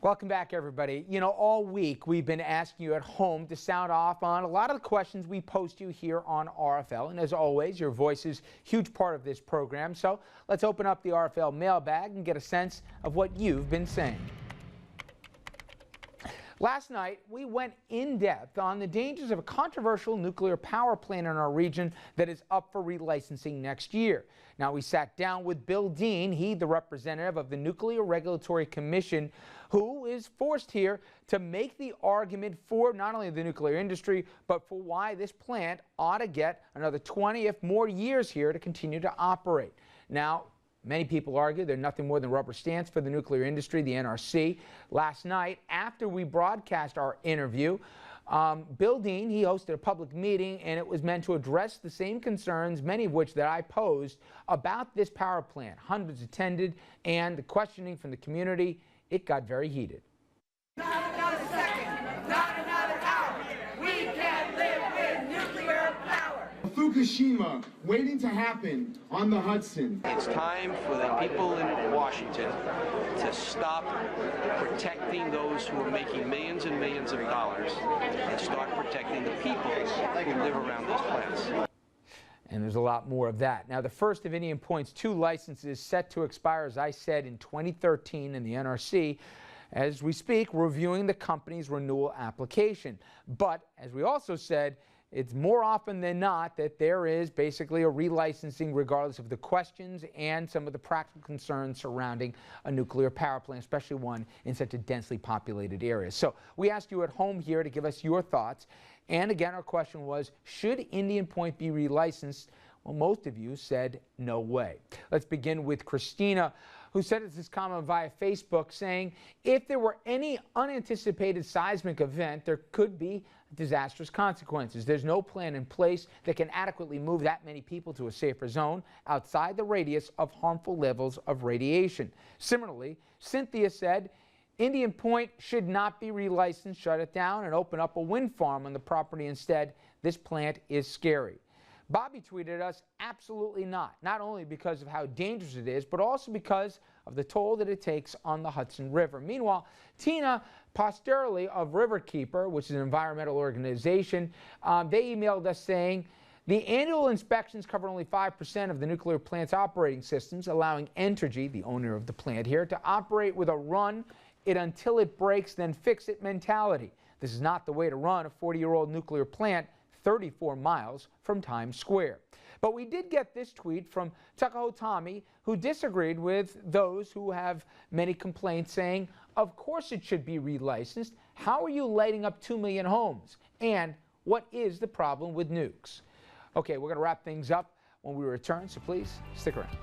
Welcome back, everybody. You know, all week we've been asking you at home to sound off on a lot of the questions we post you here on RFL. And as always, your voice is a huge part of this program. So let's open up the RFL mailbag and get a sense of what you've been saying. Last night, we went in depth on the dangers of a controversial nuclear power plant in our region that is up for relicensing next year. Now, we sat down with Bill Dean, he the representative of the Nuclear Regulatory Commission, who is forced here to make the argument for not only the nuclear industry, but for why this plant ought to get another 20, if more years here to continue to operate. Now, many people argue they're nothing more than rubber stamps for the nuclear industry, the NRC. Last night, after we broadcast our interview, Bill Dean, he hosted a public meeting, and it was meant to address the same concerns, many of which that I posed about this power plant. Hundreds attended, and the questioning from the community, it got very heated. Not another second, not another hour. We can't live with nuclear power. Fukushima waiting to happen on the Hudson. It's time for the people in Washington to stop protecting those who are making millions and millions of dollars and start protecting the people who live around those plants. And there's a lot more of that. Now, the first of Indian Point's 2 licenses set to expire, as I said, in 2013, and the NRC, as we speak, reviewing the company's renewal application. But, as we also said, it's more often than not that there is basically a relicensing regardless of the questions and some of the practical concerns surrounding a nuclear power plant, especially one in such a densely populated area. So we asked you at home here to give us your thoughts. And again, our question was, should Indian Point be relicensed? Well, most of you said no way. Let's begin with Christina, who sent us this comment via Facebook saying, if there were any unanticipated seismic event, there could be disastrous consequences. There's no plan in place that can adequately move that many people to a safer zone outside the radius of harmful levels of radiation. Similarly, Cynthia said, Indian Point should not be relicensed, shut it down, and open up a wind farm on the property instead. This plant is scary. Bobby tweeted us, absolutely not. Not only because of how dangerous it is, but also because of the toll that it takes on the Hudson River. Meanwhile, Tina Posterly of Riverkeeper, which is an environmental organization, they emailed us saying, the annual inspections cover only 5% of the nuclear plant's operating systems, allowing Entergy, the owner of the plant here, to operate with a run it until it breaks, then fix it mentality. This is not the way to run a 40-year-old nuclear plant 34 miles from Times Square. But we did get this tweet from Tuckahoe Tommy, who disagreed with those who have many complaints, saying, of course it should be relicensed. How are you lighting up 2 million homes? And what is the problem with nukes? Okay, we're going to wrap things up when we return, so please stick around.